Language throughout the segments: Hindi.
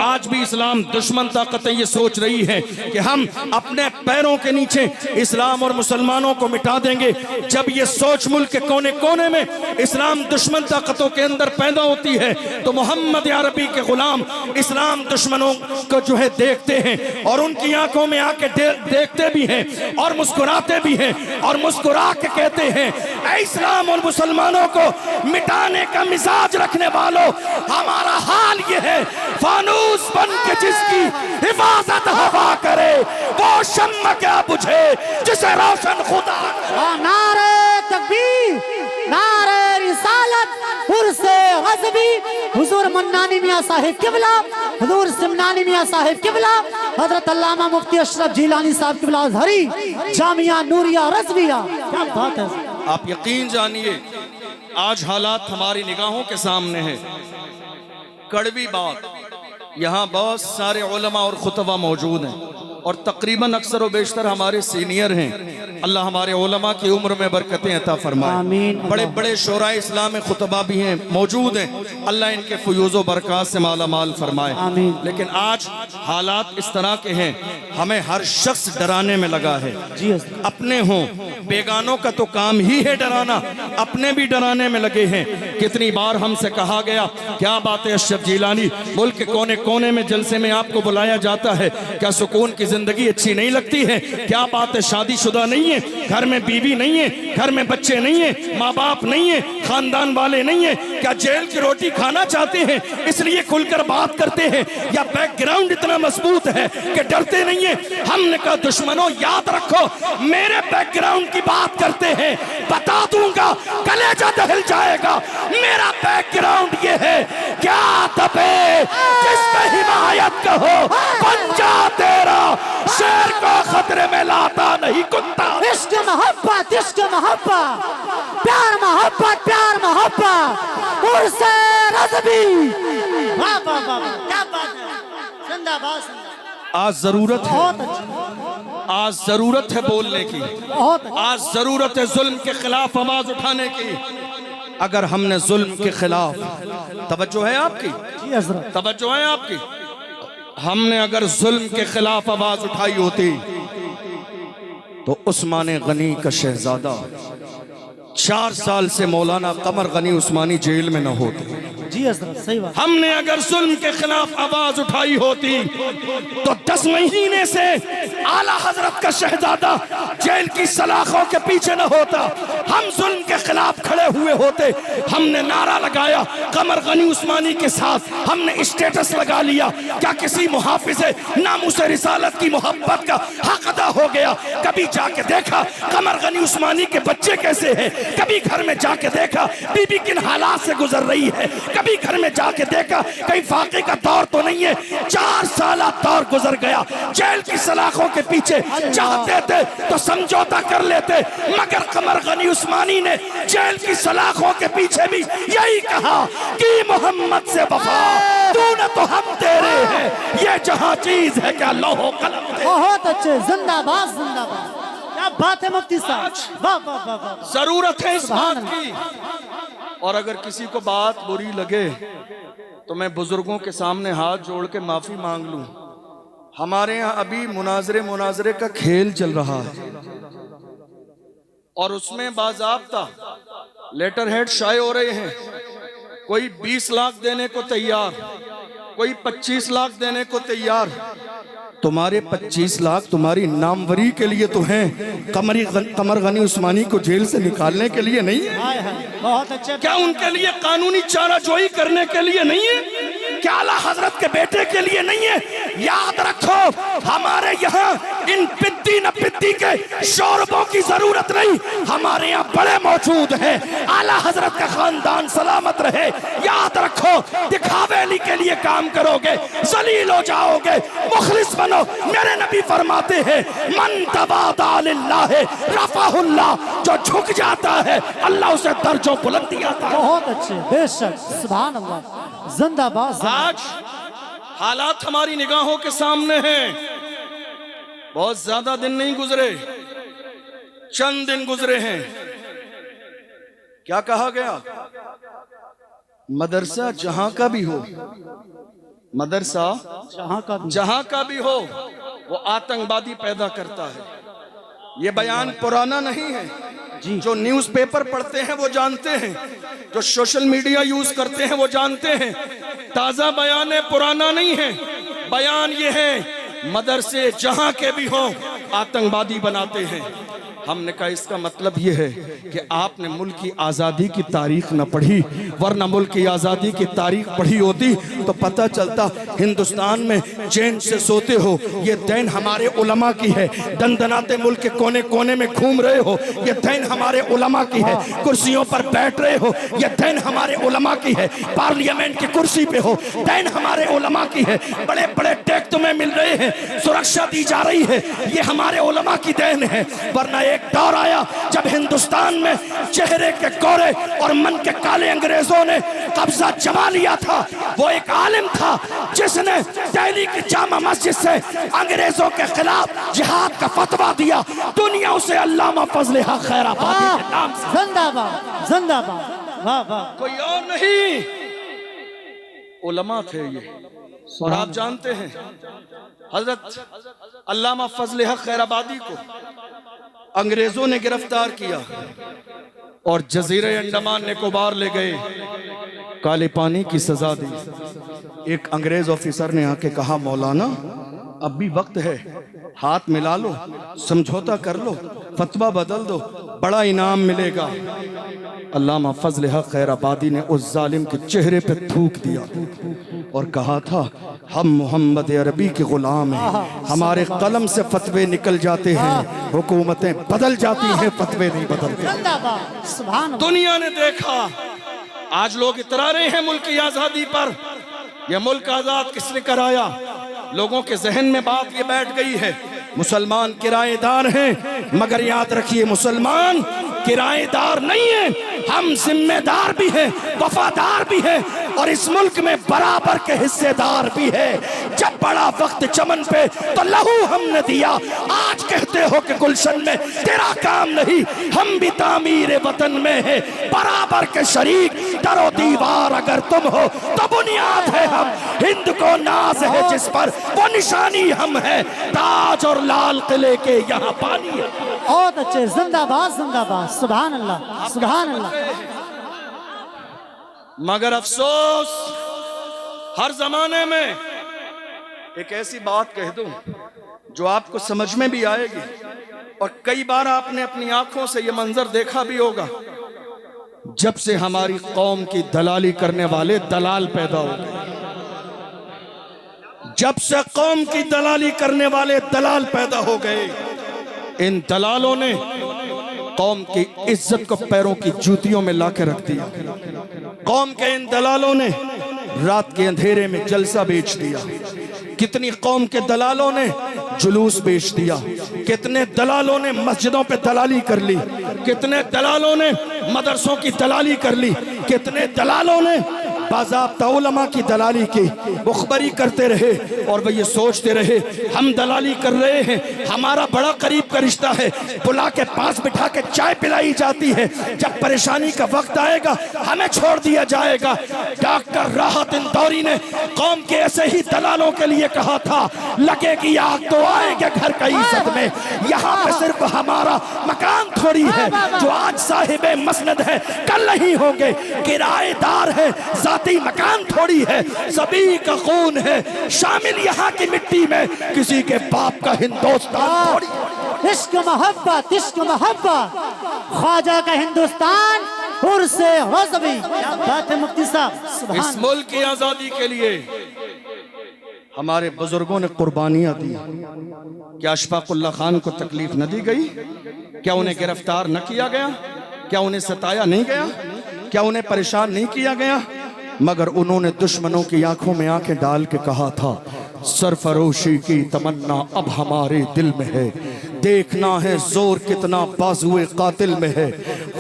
आज भी इस्लाम दुश्मन ताकतें ये सोच रही है कि हम अपने पैरों के नीचे इस्लाम और मुसलमानों को मिटा देंगे। जब ये सोच मुल्क के कोने कोने में इस्लाम दुश्मन ताकतों के अंदर पैदा होती है तो मोहम्मद अरबी के गुलाम इस्लाम दुश्मनों को जो है देखते हैं और उनकी आंखों में आके देखते भी हैं और मुस्कुराते भी हैं और मुस्कुरा के कहते हैं, ऐ इस्लाम और मुसलमानों को मिटाने का मिजाज रखने वालों, हमारा हाल ये है, फानूस बन के जिसकी हिफाजत हवा करे वो शम्मा क्या बुझे जिसे रोशन खुदा। नारे तकबीर, नारे रिसालत, उर्से गज़बी, हुजूर मन्नानी मियां साहिब किबला, हुजूर सिमनानी मियां साहिब किबला, हजरत अल्लामा मुफ्ती अशरफ जिलानी साहब किबला अज़हरी, जामिया नूरिया रज़विया। क्या बात है। आप यकीन जानिए आज हालात हमारी निगाहों के सामने है। कड़वी बात, यहाँ बहुत सारे उलमा और खुतबा मौजूद हैं और तकरीबन अक्सर व बेशतर हमारे सीनियर हैं। अल्लाह हमारे उलमा की उम्र में बरकतें अता फरमाए। बड़े बड़े शोरा इस्लाम में खुतबा भी हैं, मौजूद हैं। अल्लाह इनके फयूज़ो बरक़ात से माला माल फरमाए। लेकिन आज हालात इस तरह के हैं, हमें हर शख्स डराने में लगा है। अपने हों बेगानों का तो काम ही है डराना, अपने भी डराने में लगे हैं। कितनी बार हमसे कहा गया, क्या बात है अशरफ जिलानी, मुल्क के कोने कोने में जलसे में आपको बुलाया जाता है, क्या सुकून की जिंदगी अच्छी नहीं लगती है? क्या बात है शादीशुदा नहीं है, घर में बीवी नहीं है, घर में बच्चे नहीं है, माँ बाप नहीं है, खानदान वाले नहीं है, क्या जेल की रोटी खाना चाहते हैं इसलिए खुलकर बात करते हैं, या बैकग्राउंड इतना मजबूत है कि डरते नहीं है? हमने कहा दुश्मनों याद रखो, मेरे बैकग्राउंड की बात करते हैं, बता दूंगा कलेजा दहल जाएगा। मेरा बैकग्राउंड ये है, क्या दबे जिस पे हिमायत कहो, पंजा तेरा शेर को खतरे में लाता नहीं कुत्ता। इश्क मोहब्बत, इश्क मोहब्बत, प्यार मोहब्बत, प्यार मोहब्बत, उर्से रज़बी। वाह वाह वाह, क्या बात है। जिंदाबाद। आज जरूरत है, आज जरूरत है बोलने की, आज जरूरत है जुल्म के खिलाफ आवाज उठाने की। अगर हमने जुल्म के खिलाफ, तवज्जो है आपकी, तवज्जो है आपकी, हमने अगर जुल्म के खिलाफ आवाज उठाई होती तो उस्मान गनी का शहजादा 4 साल से मौलाना कमर गनी उस्मानी जेल में न होते। जी हज़रत, सही बात। हमने अगर जुल्म के खिलाफ आवाज उठाई होती तो 10 महीने से आला हजरत का शहजादा जेल की सलाखों के पीछे न होता। हम जुल्म के खिलाफ खड़े हुए होते, हमने नारा लगाया कमर गनी उस्मानी के साथ, हमने स्टेटस लगा लिया। क्या किसी मुहाफिज़े नामुस रिसालत की मोहब्बत का हक अदा हो गया? कभी जाके देखा कमर गनी उस्मानी के बच्चे कैसे हैं? कभी घर में जाके देखा बीबी किन हालात से गुजर रही है? कभी घर में जाके देखा कहीं फाके का दौर तो नहीं है? 4 साल दौर गुजर गया, जेल की सलाखों के पीछे चाहते थे तो समझौता कर लेते, मगर कमर गनी उस्मानी ने जेल की सलाखों के पीछे भी यही कहा कि मोहम्मद से वफा तूने तो हम तेरे हैं, ये जहां चीज है क्या लोहो कलम। बहुत अच्छे, जिंदाबाद जिंदाबाद, क्या बात है मुफ्ती साहब। वाह वाह वाह वाह, जरूरत है इस बात की। और अगर किसी को बात बुरी लगे तो मैं बुजुर्गों के सामने हाथ जोड़ के माफी मांग लूं। हमारे यहाँ अभी मुनाजरे का खेल चल रहा है और उसमें बाज़ाब्ता लेटर हेड शाये हो रहे हैं। कोई 20 लाख देने को तैयार, कोई 25 लाख देने को तैयार। तुम्हारे 25 लाख तुम्हारी नामवरी के लिए तो हैं, कमर गनी उस्मानी को जेल से निकालने के लिए नहीं है। बहुत अच्छे। क्या उनके लिए कानूनी चाराजोई करने के लिए नहीं है? क्या आला हजरत के बेटे के लिए नहीं है? याद रखो हमारे यहाँ इन पिद्दी न पिद्दी के शोरबों की जरूरत नहीं, हमारे यहाँ बड़े मौजूद हैं। आला हजरत का खानदान सलामत रहे। याद रखो दिखावेली के लिए काम करोगे जलील हो जाओगे, मुखलिस बनो। मेरे नबी फरमाते हैं मन तवादा लिल्लाह रफ़अहुल्लाह, जो झुक जाता है अल्लाह उसे दर्जों बुलंदी आता है। बहुत अच्छे, बेशक, सुभान अल्लाह, जिंदाबाद। आज हालात हमारी निगाहों के सामने हैं। बहुत ज्यादा दिन नहीं गुजरे, चंद दिन गुजरे हैं। क्या कहा गया? मदरसा जहां का भी हो, मदरसा जहां का भी हो वो आतंकवादी पैदा करता है। ये बयान पुराना नहीं है। जो न्यूज़पेपर पढ़ते हैं वो जानते हैं, जो सोशल मीडिया यूज करते हैं वो जानते हैं। ताजा बयान है, पुराना नहीं है। बयान ये है, मदरसे जहां के भी हो आतंकवादी बनाते हैं। हमने कहा इसका मतलब यह है कि आपने मुल्क की आज़ादी की तारीख न पढ़ी, वरना मुल्क की आज़ादी की तारीख पढ़ी होती तो पता चलता हिंदुस्तान में चैन से सोते हो, ये दैन हमारे उलमा की है। दनदनाते मुल्क के कोने कोने में घूम रहे हो, ये दैन हमारे उलमा की है। कुर्सियों पर बैठ रहे हो, ये दैन हमारे उलमा की है। पार्लियामेंट की कुर्सी पे हो, दैन हमारे उलमा की है। बड़े बड़े टैग तुम्हें मिल रहे हैं, सुरक्षा दी जा रही है, ये हमारे उलमा की देन है। वरना एक दौर आया जब हिंदुस्तान में चेहरे के कोरे और मन के काले अंग्रेजों ने कब्जा जमा लिया था। वो एक आलिम था जिसने दिल्ली की जामा मस्जिद से अंग्रेजों के खिलाफ जिहाद का फतवा दिया। दुनिया उसे अल्लामा फजल हक खैराबादी के नाम से जिंदाबाद जिंदाबाद। वाह वाह। कोई और नहीं, उलमा थे ये। और आप जानते हैं हजरत अल्लामा फजल हक खैराबादी को अंग्रेजों ने गिरफ्तार किया और जजीरे अंडमान निकोबार ले गए, काले पानी की सजा दी। एक अंग्रेज ऑफिसर ने आके कहा, मौलाना अब भी वक्त है, हाथ मिला लो, समझौता कर लो, फतवा बदल दो, बड़ा इनाम मिलेगा। अल्लामा फजल हक खैराबादी ने उस जालिम के चेहरे पे थूक दिया और कहा था, हम मोहम्मद अरबी के गुलाम हैं, हमारे कलम से फतवे निकल जाते हैं, हुकूमतें बदल जाती हैं, फतवे नहीं बदलते। सुभान अल्लाह। दुनिया ने देखा, आज लोग इतरा रहे हैं मुल्क की आजादी पर। यह मुल्क आजाद किसने कराया? लोगों के जहन में बात ये बैठ गई है, मुसलमान किराएदार हैं। मगर याद रखिए, मुसलमान किराएदार नहीं है, हम जिम्मेदार भी हैं, वफादार भी हैं और इस मुल्क में बराबर के हिस्सेदार भी है। जब बड़ा वक्त चमन पे तो लहू हमने दिया, आज कहते हो कि गुलशन में तेरा काम नहीं, हम भी तामीर वतन में है बराबर के शरीक। दरो दीवार अगर तुम हो तो बुनियाद है हम, हिंद को नाज है जिस पर वो निशानी हम है, ताज और लाल किले के यहाँ पानी है। बहुत अच्छे, जिंदाबाद जिंदाबाद। सुभान अल्लाह सुभान अल्लाह। मगर अफसोस, हर जमाने में एक ऐसी बात कह दूं जो आपको समझ में भी आएगी और कई बार आपने अपनी आंखों से यह मंजर देखा भी होगा। जब से हमारी कौम की दलाली करने वाले दलाल पैदा हो गए, जब से कौम की दलाली करने वाले दलाल पैदा हो गए, इन दलालों ने कौम की इज्जत को पैरों की जूतियों में लाके रख दिया। कौम के इन दलालों ने रात के अंधेरे में जलसा बेच दिया। कितनी कौम के दलालों ने जुलूस बेच दिया, कितने दलालों ने मस्जिदों पे दलाली कर ली, कितने दलालों ने मदरसों की दलाली कर ली, कितने दलालों ने बाज़ाब्ता उलमा की दलाली की। मुखबरी करते रहे और वह ये सोचते रहे हम दलाली कर रहे हैं, हमारा बड़ा करीब का रिश्ता है, बुला के पास बिठा के चाय पिलाई जाती है, जब परेशानी का वक्त आएगा हमें छोड़ दिया जाएगा। डॉक्टर राहत इंदौरी ने कौम के ऐसे ही दलालों के लिए कहा था, लगेगी आग तो आएंगे घर का इज्जत में। यहाँ पे सिर्फ हमारा मकान थोड़ी है, जो आज साहिबे मसनद है कल नहीं होंगे, किराएदार है, मकान थोड़ी है, सभी का खून है शामिल यहाँ की मिट्टी में, किसी के बाप का हिंदुस्तान थोड़ी। इश्क मोहब्बत, इश्क मोहब्बत, ख्वाजा का हिंदुस्तान हुर से गज़बी। बात है मुफ्ती साहब। इस मुल्क की आजादी के लिए हमारे बुजुर्गों ने कुर्बानियां दी। क्या अशफाकुल्लाह खान को तकलीफ न दी गई? क्या उन्हें गिरफ्तार न किया गया? क्या उन्हें सताया नहीं गया? क्या उन्हें परेशान नहीं किया गया? मगर उन्होंने दुश्मनों की आंखों में आंखें डाल के कहा था, सरफरोशी की तमन्ना अब हमारे दिल में है, देखना है जोर कितना बाजुए कातिल में है,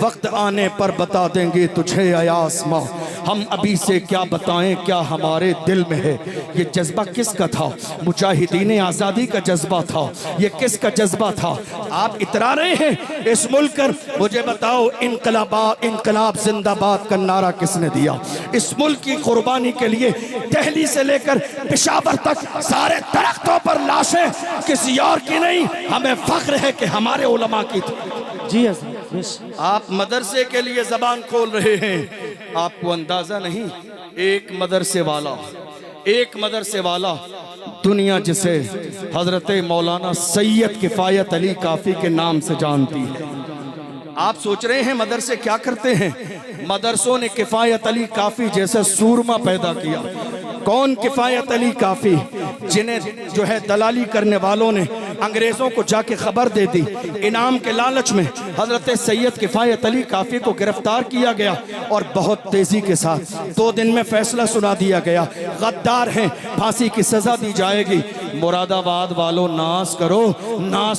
वक्त आने पर बता देंगे तुझे आसमां, हम अभी से क्या बताएं क्या हमारे दिल में है। ये जज्बा किसका था? मुजाहिदीन आज़ादी का जज्बा था। ये किसका जज्बा था? आप इतरा रहे हैं इस मुल्क पर, मुझे बताओ इनकलाब जिंदाबाद का नारा किसने दिया? इस मुल्क की कुर्बानी के लिए दिल्ली से लेकर पेशावर तक सारे दरख्तों पर लाशें किसी और की नहीं, हमें फख्र है कि हमारे उलमा की थी। जी हज़रत। आप मदरसे के लिए जबान खोल रहे हैं, आपको अंदाजा नहीं, एक मदरसे वाला दुनिया जिसे हजरत मौलाना सैयद किफायत अली काफी के नाम से जानती है। आप सोच रहे हैं मदरसे क्या करते हैं? मदरसों ने किफायत अली काफी जैसे सूरमा पैदा किया। कौन किफायत अली काफी? जिन्हें जो है दलाली करने वालों ने अंग्रेजों को जाके खबर दे दी। इनाम के लालच में हजरत सैयद किफायत अली काफी को गिरफ्तार किया गया और बहुत तेजी के साथ 2 दिन में फैसला सुना दिया गया, गद्दार हैं, फांसी की सजा दी जाएगी। मुरादाबाद वालों नाज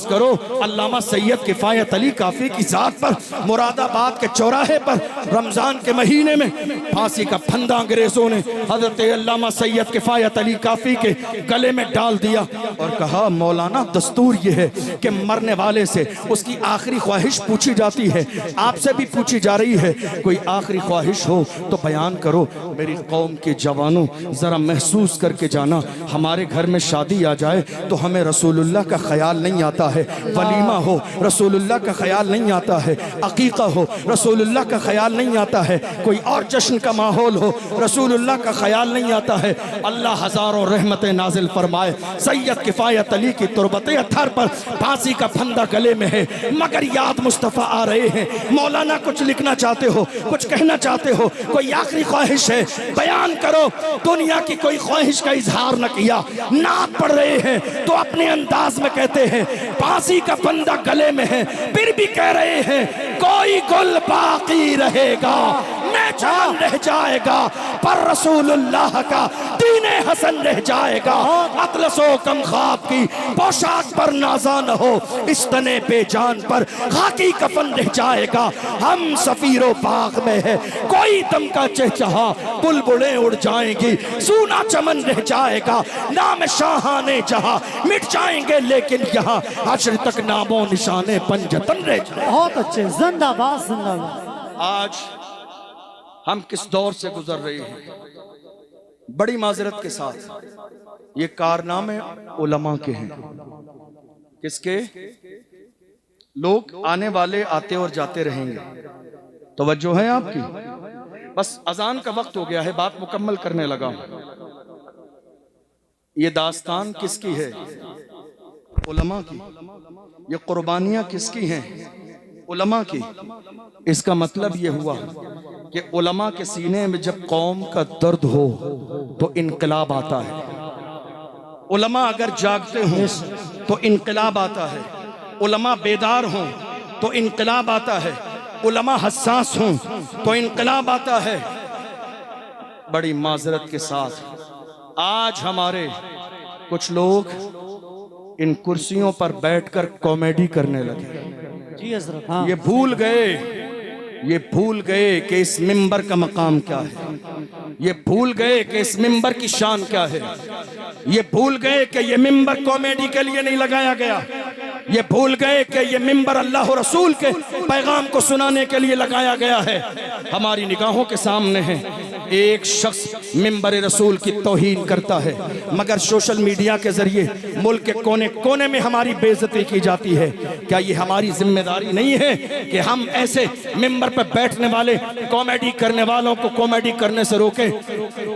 करो, अल्लामा सैयद किफायत अली काफी की जात पर मुरादाबाद के चौराहे पर रमजान के महीने में फांसी का फंदा अंग्रेजों ने हजरत अल्लामा सैयद किफायत अली काफी के गले में डाल दिया और कहा, मौलाना दस्तूर ये है कि मरने वाले से उसकी आखिरी ख्वाहिश पूछी जाती है, आपसे भी पूछी जा रही है, कोई आखिरी ख्वाहिश हो तो बयान करो। मेरी कौम के जवानों जरा महसूस करके जाना, हमारे घर में शादी आ जाए तो हमें रसूलुल्लाह का ख्याल नहीं आता है, वलीमा हो रसूलुल्लाह का ख्याल नहीं आता है, अकीका हो रसूलुल्लाह का ख्याल नहीं आता है, कोई और जश्न का माहौल हो रसूलुल्लाह का ख्याल नहीं आता है। अल्लाह हजारों रहमतें नाजिल फरमाए। सैयद किफायत अली की तुरबते अत्थर पर फांसी का फंदा गले में है, मगर याद मुस्तफ़ा आ रहे हैं। मौलाना कुछ लिखना चाहते हो, कुछ कहना चाहते हो, कोई आखिरी ख्वाहिश है, बयान करो। दुनिया की कोई ख्वाहिश का इजहार न किया, नात पढ़ रहे हैं तो अपने अंदाज में कहते हैं फांसी का फंदा गले में है, फिर भी कह रहे हैं कोई गुल बाकी रहेगा, मैं जान रह जाएगा, पर रसूलुल्लाह का दीने हसन रह जाएगा। अतलसो कम ख्वाब की पोशाक पर नाजा न हो, इस तने पे जान पर खाकी कफन रह जाएगा। हम सफीरो बाग में है, कोई दम का चहचहा, बुलबुलें उड़ जाएंगी, सूना चमन रह जाएगा, नाम शाहाने जहां मिट जाएंगे, लेकिन यहाँ हश्र तक नामो निशाने पंजतन रह जाएंगे। बहुत अच्छे, जिंदाबाद जिंदाबाद। आज हम किस दौर से गुजर रहे हैं, बड़ी माजरत के साथ ये कारनामे उलमा के हैं। किसके? लोग आने वाले आते और जाते रहेंगे, तवज्जो है आपकी? बस अजान का वक्त हो गया है, बात मुकम्मल करने लगा हूं। ये दास्तान किसकी है? उलमा की। ये कुर्बानियां किसकी हैं? उलमा की। इसका मतलब ये हुआ कि उलमा के सीने में जब कौम का दर्द हो तो इनकलाब आता है। उलमा अगर जागते हों तो इनकलाब आता है, उलमा बेदार हों तो इनकलाब आता है, उलमा हसास हों तो इनकलाब आता है। बड़ी माजरत के साथ आज हमारे कुछ लोग इन कुर्सियों पर बैठकर कॉमेडी करने लगे। जी हजरत। हाँ। ये भूल गए कि इस मिंबर का मकाम क्या है, ये भूल गए कि इस मिंबर की शान क्या है, ये भूल गए कि ये मिंबर कॉमेडी के लिए नहीं लगाया गया, ये भूल गए कि ये मिंबर अल्लाह और रसूल के पैगाम को सुनाने के लिए लगाया गया है। हमारी निगाहों के सामने है एक शख्स मिंबर रसूल की तौहीन करता है, मगर सोशल मीडिया के जरिए मुल्क के कोने कोने में हमारी बेइज्जती की जाती है। क्या ये हमारी जिम्मेदारी नहीं है कि हम ऐसे मिंबर पर बैठने वाले कॉमेडी करने वालों को कॉमेडी करने से रोकें?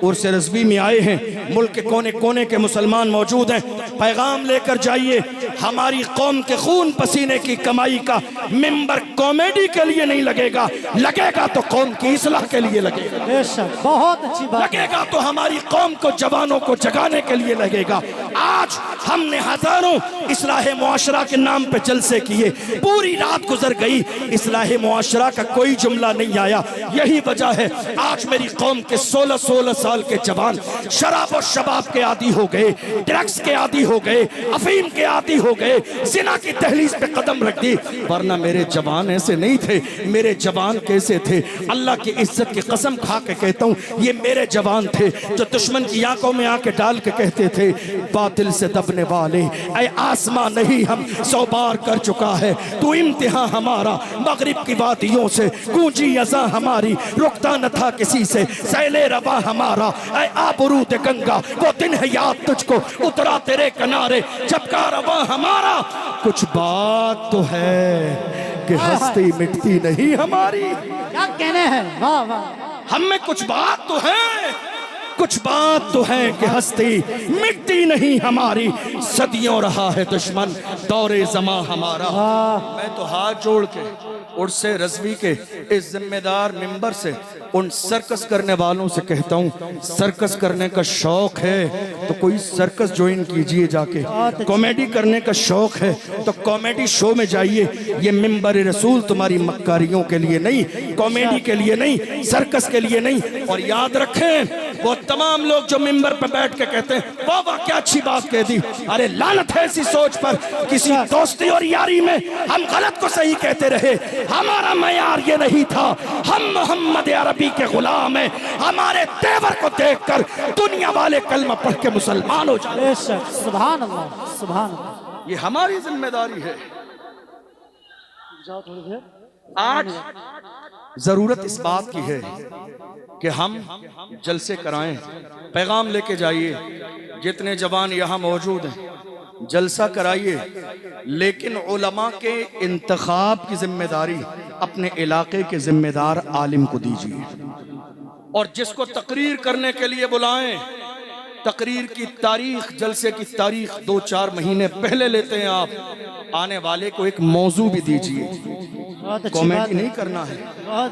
उर्स रज़वी में आए हैं, मुल्क के कोने कोने के मुसलमान मौजूद हैं, पैगाम लेकर जाइए। हमारी कौम के खून पसीने की कमाई का मिंबर कॉमेडी के लिए नहीं लगेगा, लगेगा तो कौम की इस्लाह के लिए लगेगा। बेशक, बहुत अच्छी बात। लगेगा तो हमारी कौम को, जवानों को जगाने के लिए लगेगा। आज हमने हजारों इस्लाह मुआशरा के नाम पे जलसे किए, पूरी रात गुजर गई, इस्लाह मुआशरा का कोई जुमला नहीं आया। यही वजह है आज मेरी कौम के 16-16 साल के जवान शराब और शबाब के आदी हो गए, ड्रग्स के आदी हो गए, अफीम के आदी हो गए, जिना की दहलीज पे कदम रख दी। वरना मेरे जवान ऐसे नहीं थे। मेरे जवान कैसे थे? अल्लाह की इज्जत की कसम खा के कहता हूँ, ये मेरे जवान थे जो दुश्मन की आंखों में आंखें डाल के कहते थे, बातिल से दबने वाले ऐ आसमां नहीं हम 100 बार कर चुका है तू इम्तिहान हमारा, मगरिब की वादियों से गूंजी अज़ा हमारी, रुकता न था किसी से सैले रवा हमारा, ऐ आबरूद गंगा वो दिन है याद तुझको, उतरा तेरे किनारे जब का रवा हमारा। कुछ बात तो है कि हस्ती मिटती नहीं हमारी। क्या कहने हैं, वाह वाह। हम में कुछ बात तो है, कुछ बात तो है कि हस्ती मिटती नहीं हमारी। सदियों रहा है दुश्मन दौरे जमा हमारा। मैं तो हाथ जोड़ के उर्से रज़वी के इस जिम्मेदार मिंबर से उन सर्कस करने वालों से कहता हूँ, सर्कस करने का शौक है तो कोई सर्कस ज्वाइन कीजिए जाके। कॉमेडी करने का शौक है तो कॉमेडी शो में जाइए। ये मिंबर रसूल तुम्हारी मक्कारियों के लिए नहीं, कॉमेडी के लिए नहीं, सर्कस के लिए नहीं। और याद रखें वो तमाम लोग जो मिंबर पर बैठ के कहते हैं वाह वाह क्या अच्छी बात कह दी, अरे लानत है ऐसी सोच पर। किसी दोस्ती और यारी में हम गलत को सही कहते रहे, हमारा मयार ये नहीं था। हम मोहम्मद अरबी के गुलाम हैं, हमारे तेवर को देखकर दुनिया वाले कलमा पढ़ के मुसलमान हो जाए। सुभान अल्लाह, सुभान अल्लाह। ये हमारी जिम्मेदारी है। जाओ थोड़ी देर। आज जरूरत इस बात की है कि हम जलसे कराएं, पैगाम लेके जाइए। जितने जवान यहाँ मौजूद हैं जलसा कराइए, लेकिन उलमा के इंतखाब की जिम्मेदारी अपने इलाके के जिम्मेदार आलिम को दीजिए। और जिसको तकरीर करने के लिए बुलाएं, तकरीर की तारीख, जलसे की तारीख 2-4 महीने पहले लेते हैं आप। आने वाले को एक मौजू भी दीजिए। कॉमेडी नहीं करना है,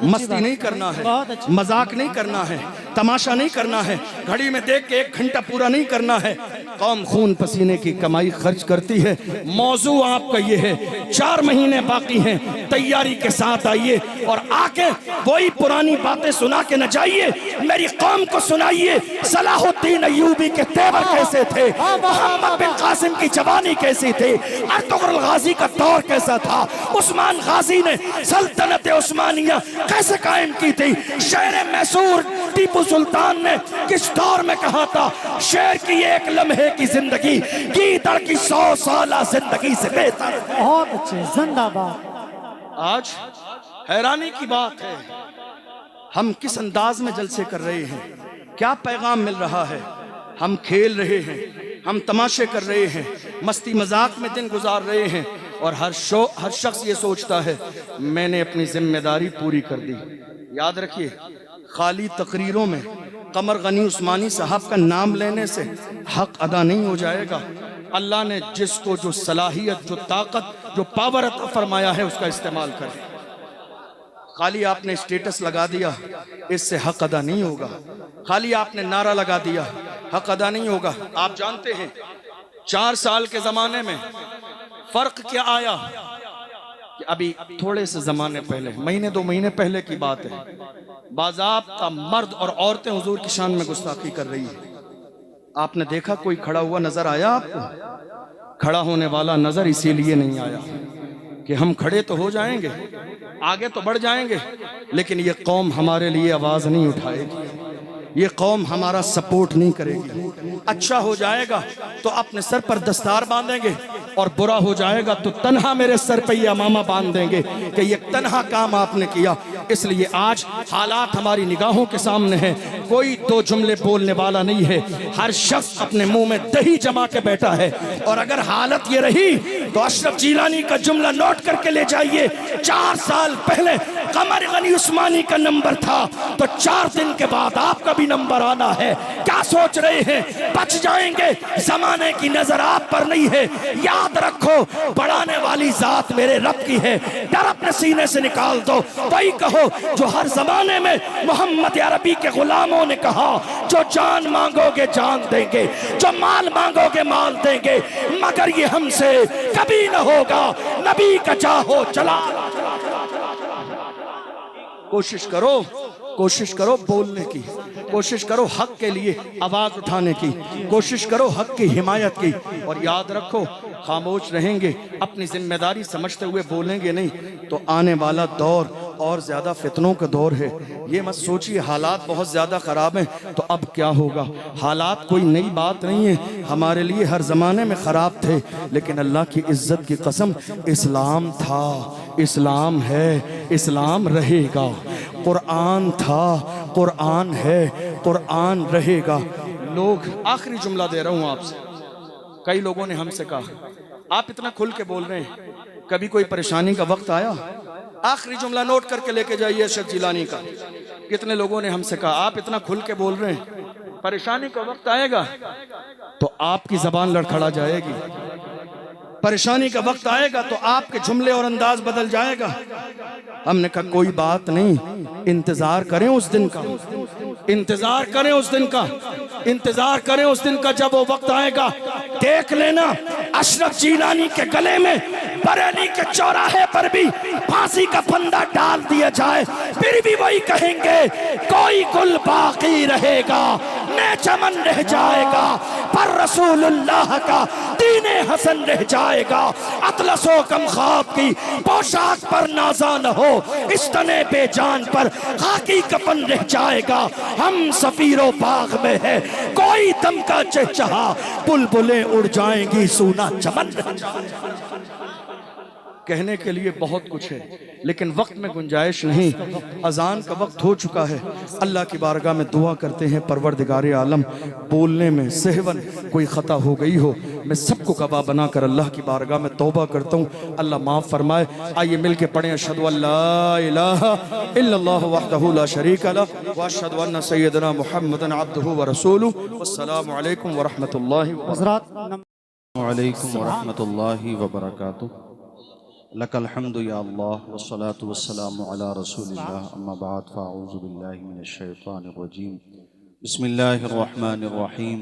मस्ती नहीं करना है, मजाक नहीं करना है, तमाशा नहीं करना है, घड़ी में देख के 1 घंटा पूरा नहीं करना है। कौम खून पसीने की कमाई खर्च करती है। मौजू आपका ये है, 4 महीने बाकी हैं, तैयारी के साथ आइए और आके वही पुरानी बातें सुना के न जाइए, मेरी कौम को सुनाइए सलाहुद्दीन अय्यूबी के तेवर कैसे थे, मोहम्मद बिन कासिम की जवानी कैसी थी, अर्तुगरुल गाजी का दौर कैसा था, उस्मान गाजी ने सल्तनत उस्मानिया कैसे कायम की थी, शेर मैसूर टीपू सुल्तान ने किस दौर में कहा था, शेर की एक लम्हे की जिंदगी गीदड़ की 100 साला जिंदगी से बेहतर। बहुत अच्छे, जिंदाबाद। आज हैरानी की बात है हम किस अंदाज में जलसे कर रहे हैं, क्या पैगाम मिल रहा है। हम खेल रहे हैं, हम तमाशे कर रहे हैं, मस्ती मजाक में दिन गुजार रहे हैं और हर शख्स ये सोचता है मैंने अपनी जिम्मेदारी पूरी कर दी। याद रखिए, खाली तकरीरों में कमर गनी उस्मानी साहब का नाम लेने से हक अदा नहीं हो जाएगा। अल्लाह ने जिसको जो सलाहियत, जो ताकत, जो पावर अता फरमाया है उसका इस्तेमाल करें। खाली आपने स्टेटस लगा दिया इससे हक अदा नहीं होगा, खाली आपने नारा लगा दिया हक अदा नहीं होगा। आप जानते हैं 4 साल के जमाने में फर्क क्या आया कि अभी थोड़े से जमाने पहले, महीने 2 महीने पहले की बात है, बाज़ाब्ता मर्द और औरतें हुजूर की शान में गुस्ताखी कर रही है। आपने देखा कोई खड़ा हुआ नजर आया आपको? खड़ा होने वाला नजर इसीलिए नहीं आया कि हम खड़े तो हो जाएंगे, आगे तो बढ़ जाएंगे, लेकिन ये कौम हमारे लिए आवाज नहीं उठाएगी, ये कौम हमारा सपोर्ट नहीं करेगी। अच्छा हो जाएगा तो अपने सर पर दस्तार बांधेंगे और बुरा हो जाएगा तो तन्हा मेरे सर पे ये अमामा बांध देंगे कि ये तन्हा काम आपने किया। इसलिए आज हालात हमारी निगाहों के सामने हैं, कोई 2 जुमले बोलने वाला नहीं है, हर शख्स अपने मुंह में दही जमा के बैठा है। और अगर हालत ये रही तो अशरफ जीलानी का जुमला नोट करके ले जाइए। 4 साल पहले कमर गनी उस्मानी का नंबर था, तो 4 दिन के बाद आपका भी नंबर आना है। क्या सोच रहे हैं बच जाएंगे? जमाने की नजर आप पर नहीं है। याद रखो, बढ़ाने वाली जात मेरे रब की है। डर अपने सीने से निकाल दो। वही कहो जो हर जमाने में मोहम्मद अरबी के गुलामों ने कहा, जो जान मांगोगे जान देंगे, जो माल मांगोगे माल देंगे, मगर ये हमसे कभी न होगा। नबी का चाहो चला। कोशिश करो बोलने की, कोशिश करो हक के लिए आवाज उठाने की, कोशिश करो हक की हिमायत की। और याद रखो, खामोश रहेंगे, अपनी जिम्मेदारी समझते हुए बोलेंगे नहीं, तो आने वाला दौर और ज्यादा फितनों का दौर है। ये मत सोचिए हालात बहुत ज्यादा खराब हैं तो अब क्या होगा। हालात कोई नई बात नहीं है, हमारे लिए हर जमाने में खराब थे, लेकिन अल्लाह की इज्जत की कसम, इस्लाम था, इस्लाम है, इस्लाम रहेगा। कुरान था, कुरान है, कुरान रहेगा। लोग, आखिरी जुमला दे रहा हूं आपसे, कई लोगों ने हमसे कहा आप इतना खुल के बोल रहे हैं, कभी कोई परेशानी का वक्त आया? आखिरी जुमला नोट करके लेके जाइए अशरफ जिलानी का। कितने लोगों ने हमसे कहा आप इतना खुल के बोल रहे हैं, परेशानी का वक्त आएगा तो आपकी जबान लड़खड़ा जाएगी, परेशानी का वक्त आएगा तो आपके जुमले और अंदाज बदल जाएगा। हमने कहा कोई बात नहीं, इंतजार करें उस दिन का, इंतजार करें उस दिन का, इंतजार करें उस दिन का, जब वो वक्त आएगा। देख लेना अशरफ जीलानी के गले में बरेली के चौराहे पर भी फांसी का फंदा डाल दिया जाए, फिर भी वही कहेंगे कोई गुल बाकी रहेगा, न चमन रह जाएगा, पर रसूलुल्लाह का दीने हसन रह जाएगा। अतलसो कम ख्वाब की पोशाक पर नाजा न हो, इस तने पे जान पर खाकी कफन रह जाएगा। हम सफीरो बाग में है, कोई दम का चहचहा, बुलबुलें उड़ जाएंगी, सूना चमन रह जाएगा। कहने के लिए बहुत कुछ है, लेकिन वक्त में गुंजाइश नहीं। अजान का वक्त हो चुका है। अल्लाह की बारगाह में दुआ करते हैं, परवरदिगार आलम, बोलने में सहवन कोई ख़ता हो गई हो, मैं सबको गवाह बना कर अल्लाह की बारगाह में तौबा करता हूँ, अल्लाह माफ़ फरमाए। आइए मिल के पढ़ें अशहदु अल्ला इलाहा इल्लल्लाहु वहदहु ला शरीका लहु व अशहदु अन्ना सय्यदना मुहम्मदन अब्दुहु व रसूलुहु। वस्सलामु अलैकुम व रहमतुल्लाहि व बरकातुहू। लकल हम्दु या अल्लाह वस्सलातु वस्सलामु अला रसूलिल्लाह, अम्मा बाद फ़अऊज़ु बिल्लाहि मिनश शैतानिर रजीम। बिस्मिल्लाहिर रहमानिर रहीम।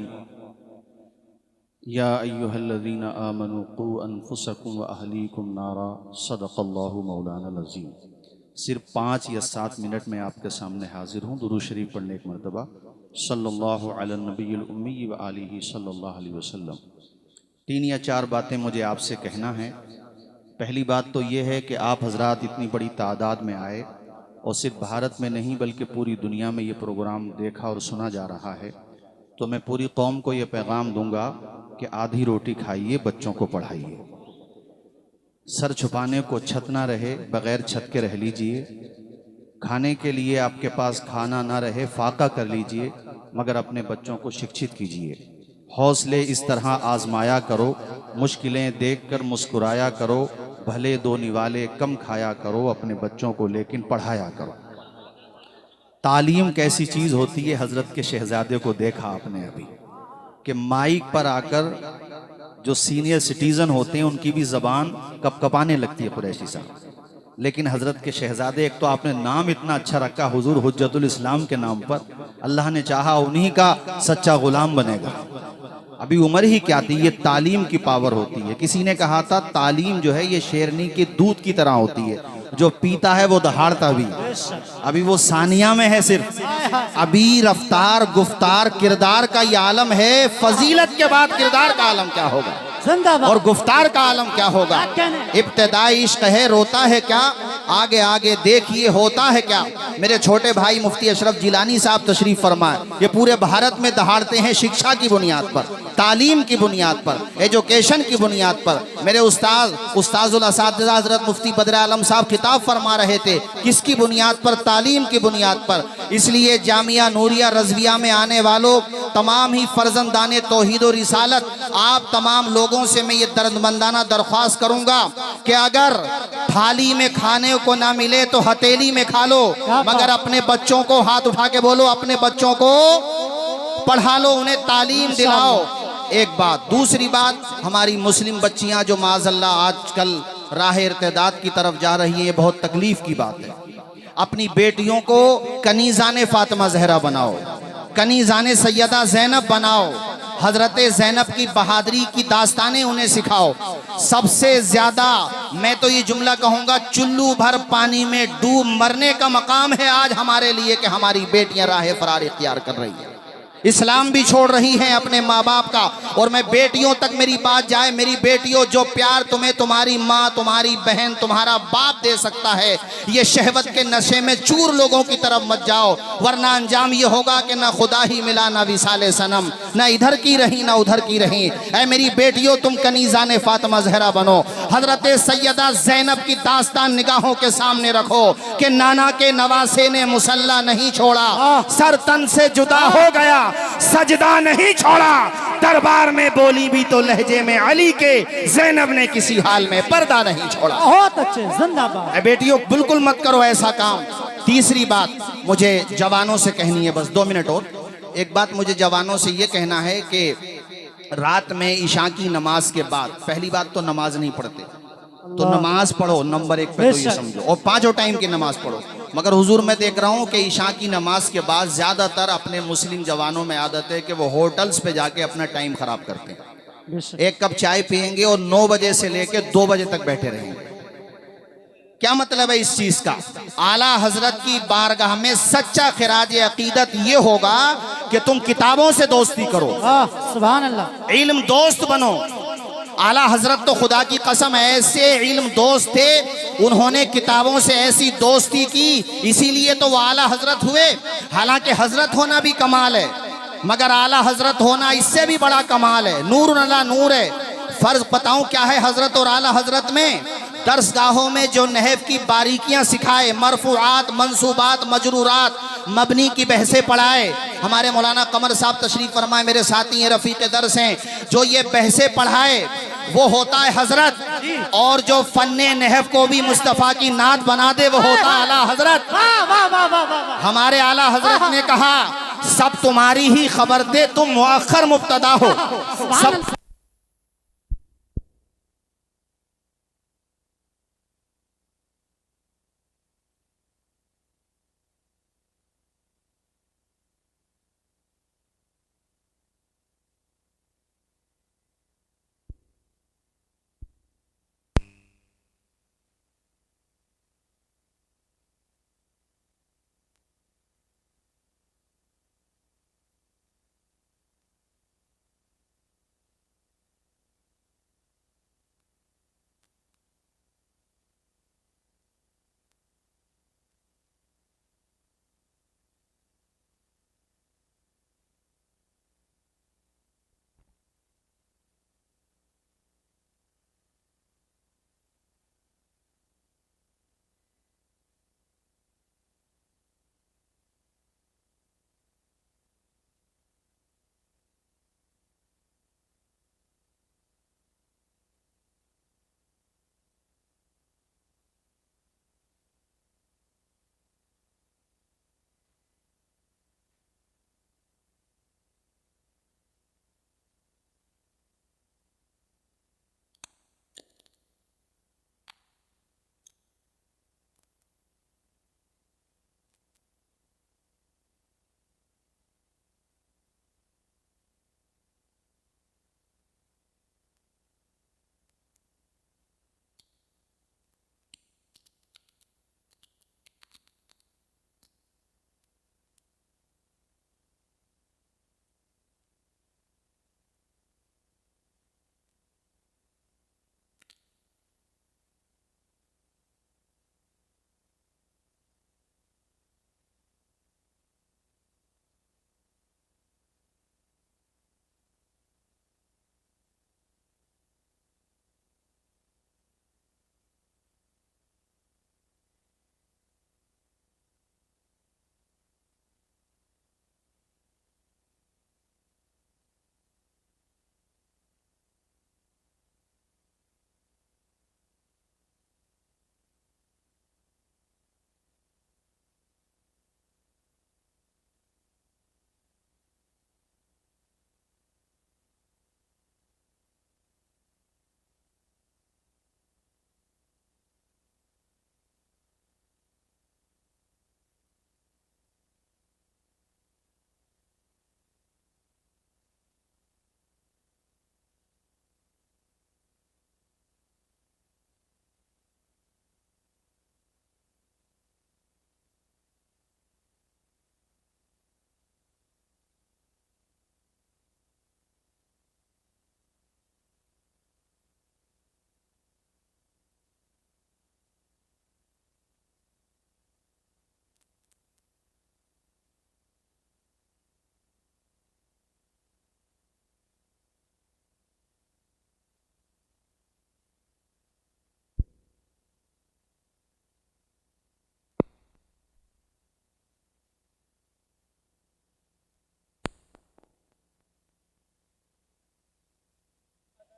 या अय्युहल्लज़ीना आमनू क़ू अनफुसकुम व अहलीकुम नारा, सदक़ल्लाहु मौलाना अज़ीम। सिर्फ 5 या 7 मिनट में आपके सामने हाजिर हूँ। दुरूद शरीफ पढ़ने एक मरतबा सल्लल्लाहु अला नबील उम्मी व आलिहि सल्लल्लाहु अलैहि वसल्लम। 3 या 4 बातें मुझे आपसे कहना है। पहली बात तो ये है कि आप हजरात इतनी बड़ी तादाद में आए और सिर्फ भारत में नहीं बल्कि पूरी दुनिया में ये प्रोग्राम देखा और सुना जा रहा है, तो मैं पूरी कौम को ये पैगाम दूंगा कि आधी रोटी खाइए, बच्चों को पढ़ाइए। सर छुपाने को छत ना रहे, बग़ैर छत के रह लीजिए। खाने के लिए आपके पास खाना ना रहे, फाका कर लीजिए, मगर अपने बच्चों को शिक्षित कीजिए। हौसले इस तरह आजमाया करो, मुश्किलें देखकर मुस्कुराया करो, भले 2 निवाले कम खाया करो, अपने बच्चों को लेकिन पढ़ाया करो। तालीम कैसी चीज़ होती है, हज़रत के शहजादे को देखा आपने अभी कि माइक पर आकर जो सीनियर सिटीज़न होते हैं उनकी भी ज़बान कपकपाने लगती है कुरैशी साहब, लेकिन हज़रत के शहजादे, एक तो आपने नाम इतना अच्छा रखा हुजूर हुज्जतुल इस्लाम के नाम पर, अल्लाह ने चाहा उन्हीं का सच्चा गुलाम बनेगा। अभी उम्र ही क्या थी, ये तालीम की पावर होती है। किसी ने कहा था तालीम जो है ये शेरनी के दूध की तरह होती है, जो पीता है वो दहाड़ता भी। अभी वो सानिया में है सिर्फ, अभी रफ्तार गुफ्तार किरदार का ये आलम है, फजीलत के बाद किरदार का आलम क्या होगा और गुफ्तार का आलम क्या होगा। इब्तिदाई इश्क है, रोता है क्या, आगे आगे देखिए होता है क्या। मेरे छोटे भाई मुफ्ती अशरफ जिलानी साहब तशरीफ फरमाए, ये पूरे भारत में दहाड़ते हैं शिक्षा की बुनियाद पर। तालीम की बुनियाद पर, एजुकेशन की बुनियाद पर। मेरे उस्ताजुल असातिज़ा हज़रत मुफ्ती बदर आलम साहब खिताब फरमा रहे थे, किसकी बुनियाद पर? तालीम की बुनियाद पर। इसलिए जामिया नूरिया रज़विया में आने वालों तमाम ही फर्जंदाने तौहीद और रिसालत, आप तमाम लोगों से मैं ये दर्दमंदाना दरख्वास्त करूंगा कि अगर थाली में खाने को ना मिले तो हथेली में खा लो, मगर अपने बच्चों को, हाथ उठा के बोलो, अपने बच्चों को पढ़ा लो, उन्हें तालीम दिलाओ। एक बात। दूसरी बात, हमारी मुस्लिम बच्चियां जो माज़अल्लाह आजकल राह इर्तिदाद की तरफ जा रही हैं, ये बहुत तकलीफ की बात है। अपनी बेटियों को कनीज़ाने फातिमा ज़हरा बनाओ, कनीज़ाने सैयदा ज़ैनब बनाओ, हजरत ज़ैनब की बहादुरी की दास्तानें उन्हें सिखाओ। सबसे ज्यादा मैं तो ये जुमला कहूंगा, चुल्लू भर पानी में डूब मरने का मकाम है आज हमारे लिए कि हमारी बेटियां राह फरार इख्तियार कर रही हैं, इस्लाम भी छोड़ रही हैं अपने माँ बाप का। और मैं बेटियों तक मेरी बात जाए, मेरी बेटियों, जो प्यार तुम्हें तुम्हारी माँ, तुम्हारी बहन, तुम्हारा बाप दे सकता है, ये शहवत के नशे में चूर लोगों की तरफ मत जाओ, वरना अंजाम ये होगा कि ना खुदा ही मिला, ना विसाले सनम, ना इधर की रही ना उधर की रही। ऐ मेरी बेटियों, तुम कनीज़ाने फातिमा ज़हरा बनो, हजरत सैयदा ज़ैनब की दास्तान निगाहों के सामने रखो कि नाना के नवासे ने मुसल्ला नहीं छोड़ा, सर तन से जुदा हो गया, सजदा नहीं छोड़ा, दरबार में बोली भी तो लहजे में अली के, ज़ैनब ने किसी हाल में पर्दा नहीं छोड़ा। बहुत अच्छे, जिंदाबाद। बेटियों बिल्कुल मत करो ऐसा काम। तीसरी बात मुझे जवानों से कहनी है, बस 2 मिनट और। एक बात मुझे जवानों से ये कहना है कि रात में इशा की नमाज के बाद, पहली बात तो नमाज नहीं पढ़ते, तो नमाज पढ़ो, नंबर 1 पे तो ये समझो, और 5 टाइम की नमाज पढ़ो। मगर हुजूर मैं देख रहा हूँ कि इशा की नमाज के बाद ज्यादातर अपने मुस्लिम जवानों में आदत है कि वो होटल्स पे जाके अपना टाइम खराब करते हैं। 1 कप चाय पियेंगे और 9 बजे से लेके 2 बजे तक बैठे रहेंगे। क्या मतलब है इस चीज का? आला हजरत की बारगाह में सच्चा खिराज अकीदत ये होगा कि तुम किताबों से दोस्ती करो, सुभान अल्लाह, इल्म दोस्त बनो। आला हजरत तो खुदा की कसम ऐसे इल्म दोस्त थे, उन्होंने किताबों से ऐसी दोस्ती की, इसीलिए तो वो आला हजरत हुए। हालांकि हजरत होना भी कमाल है, मगर आला हजरत होना इससे भी बड़ा कमाल है। नूर अला नूर है। फर्ज बताऊं क्या है हजरत और आला हजरत में? दरसगाहों में जो नहव की बारीकियां सिखाए, मरफूआत, मंसूबात, मजरूरात, मबनी की बहसें पढ़ाए। हमारे मौलाना कमर साहब तशरीफ फरमाए, मेरे साथी हैं, रफीक दर्स हैं, जो ये बहसें पढ़ाए वो होता है हजरत, और जो फन्ने नहव को भी मुस्तफ़ा की नात बना दे वो होता है आला हजरत। हमारे आला हजरत ने कहा, सब तुम्हारी ही खबर दे, तुम मुअख्खर मुब्तदा हो। सब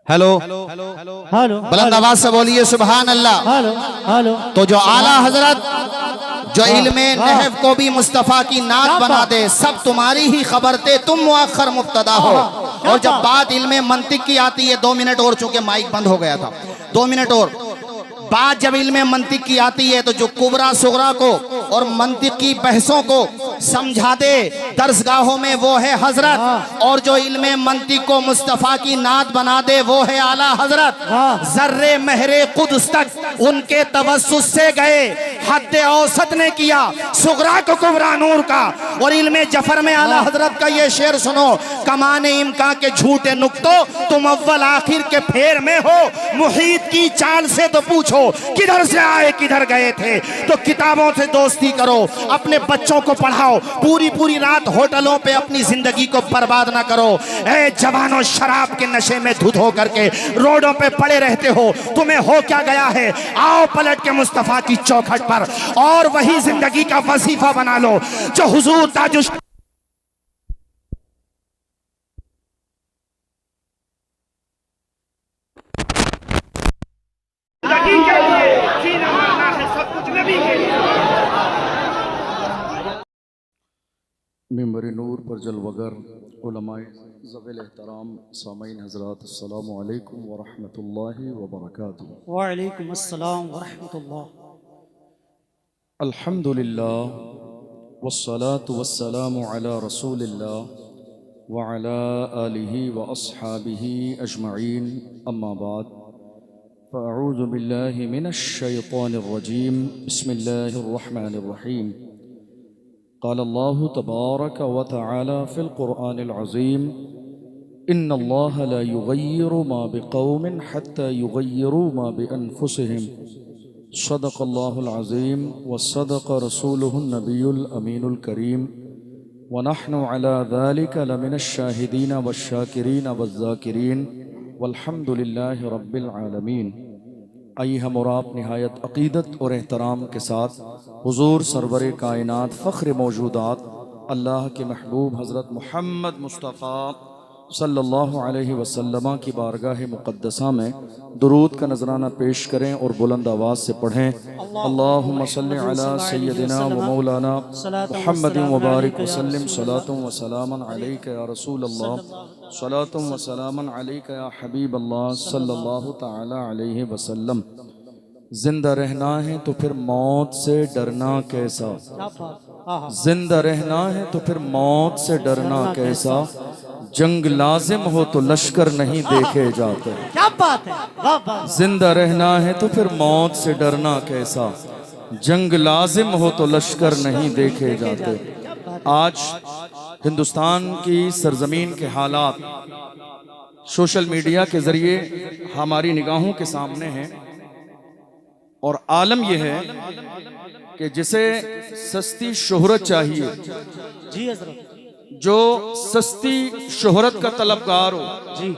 हेलो, हेलो बुलंद आवाज से बोलिए सुभान अल्लाह। Hello hello. तो जो आला हजरत जो इल्मे नहव को भी मुस्तफ़ा की नात बना दे, सब तुम्हारी ही खबर थे, तुम मुअख्खर मुब्तदा हो। और जब बात इल्मे मंतिक की आती है, 2 मिनट और, चूंकि माइक बंद हो गया था, 2 मिनट और बात जब इल्मे मंतिक की आती है, तो जो कुबरा सुगरा को और मंतिक की बहसों को समझा दे दर्सगाहों में, वो है हजरत। और जो इल्मे मंतिक को मुस्तफ़ा की नात बना दे, वो है आला हजरत। जर्रे महरे कुद्स तक उनके तवस्सुस से गए, हद औसत ने किया सुगरा को कुबरा नूर का। और इल्मे जफर में आला हजरत का ये शेर सुनो, कमाने इम्का के झूठे नुक्तो, तुम अव्वल आखिर के फेर में हो। मुहीत की चाल से तो पूछो किधर से आए किधर गए थे। तो किताबों से दोस्ती करो, अपने बच्चों को पढ़ाओ, पूरी पूरी रात होटलों पे अपनी जिंदगी को बर्बाद ना करो। ए जवानों, शराब के नशे में धुत हो करके रोडों पे पड़े रहते हो, तुम्हें हो क्या गया है? आओ पलट के मुस्तफा की चौखट पर और वही जिंदगी का वजीफा बना लो जो हुजूर ताजुश मिंबर नूर पर जलवगर उलमाए ज़वील एहतराम सामीन हज़रात, अस्सलामु अलैकुम व रहमतुल्लाहि व बरकातुहू। वालेकुम अस्सलाम व रहमतुल्लाह। अल्हम्दुलिल्लाह वस्सलातु वस्सलामु अला रसूलिल्लाह व अला आलिहि व अस्हाबिहि अजमईन, अम्मा बाद, फ़अऊज़ु बिल्लाहि मिनश शैतानिर रजीम, बिस्मिल्लाहिर रहमानिर रहीम। क़ाल अल्लाहु तबारक व तआला फ़िल क़ुरआनिल अज़ीम, इन्नल्लाह ला युग़य्यिरु मा बिक़ौमिन हत्ता युग़य्यिरु मा बिअन्फ़ुसिहिम। सदक़ल्लाहुल अज़ीम व सदक़ रसूलुहुन नबियुल अमीनुल करीम व नहनु अला ज़ालिका लमिनश शाहिदीन वश्शाकिरीन वज़्ज़ाकिरीन वल्हम्दुलिल्लाहि रब्बिल आलमीन। आइए हम और आप निहायत अक़ीदत और एहतराम के साथ हुज़ूर सरवर कायनात फ़ख्र मौजूदात अल्लाह के महबूब हज़रत मुहम्मद मुस्तफ़ा सल्लल्लाहु अलैहि वसल्लम की बारगाह मुक़द्दसा में दुरूद का नजराना पेश करें और बुलंद आवाज़ से पढ़ें, अल्लाहुम्मा सल्लि अला सय्यदिना व मौलाना मुहम्मदिन व बारिक वसल्लिम, सलातुम व सलामन अलैका या रसूल अल्लाह, सलातुम व सलामन अलैका या हबीब अल्लाह सल्लल्लाहु तआला अलैहि वसल्लम। जिंदा रहना है तो फिर मौत से डरना कैसा, जिंदा रहना है तो फिर मौत से डरना कैसा, जंग लाजिम हो तो लश्कर नहीं देखे जाते। क्या बात है, वाह वाह। जिंदा रहना है तो फिर मौत से डरना कैसा, जंग लाजिम हो तो लश्कर नहीं देखे जाते। आज हिंदुस्तान की सरजमीन के हालात सोशल मीडिया के जरिए हमारी निगाहों के सामने हैं और आलम यह है कि जिसे सस्ती शोहरत चाहिए, जी हजरत, जो सस्ती शोहरत का तलबगार हो जी,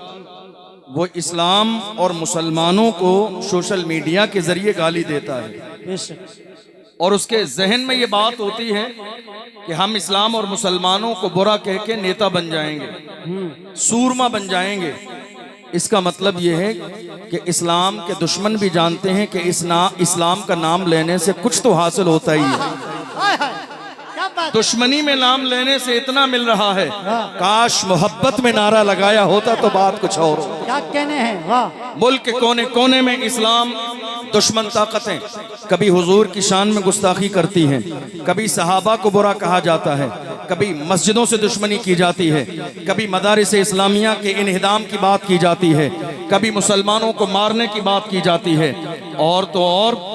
वो इस्लाम और मुसलमानों को सोशल मीडिया के जरिए गाली देता है। बेशक। और उसके जहन में ये बात होती है कि हम इस्लाम और मुसलमानों को बुरा कह के नेता बन जाएंगे, सूरमा बन जाएंगे। इसका मतलब ये है कि इस्लाम के दुश्मन भी जानते हैं कि इस्लाम का नाम लेने से कुछ तो हासिल होता ही है। क्या बात। दुश्मनी में नाम लेने से इतना मिल रहा है, काश मोहब्बत में नारा लगाया होता तो बात कुछ और हो। क्या कहने हैं, वाह। मुल्क के कोने कोने में इस्लाम दुश्मन ताकतें कभी हुजूर की शान में गुस्ताखी करती हैं, कभी सहाबा को बुरा कहा जाता है, कभी मस्जिदों से दुश्मनी की जाती है, कभी मदारिस इस्लामिया के इन्हिदाम की बात की जाती है, कभी मुसलमानों को मारने की बात की जाती है। और तो और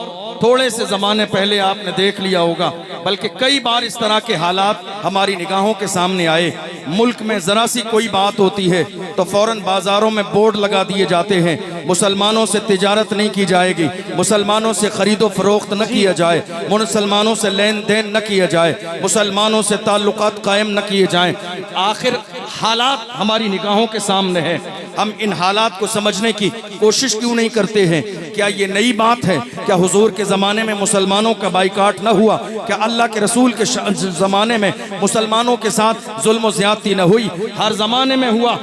थोड़े से ज़माने पहले आपने देख लिया होगा, बल्कि कई बार इस तरह के हालात हमारी निगाहों के सामने आए। मुल्क में ज़रा सी कोई बात होती है तो फ़ौरन बाज़ारों में बोर्ड लगा दिए जाते हैं, मुसलमानों से तिजारत नहीं की जाएगी, मुसलमानों से ख़रीदो फरोख्त न किया जाए, मुसलमानों से लेन देन न किया जाए, मुसलमानों से ताल्लुकात कायम न किए जाएँ। आखिर हालात हमारी निगाहों के सामने है, हम इन हालात को समझने की कोशिश क्यों नहीं करते हैं? क्या ये नई बात है? क्या हुजूर के ज़माने में मुसलमानों का बाइकाट न हुआ? क्या अल्लाह के रसूल के ज़माने में मुसलमानों के साथ जुल्म व ज़्यादती न हुई? हर ज़माने में हुआ।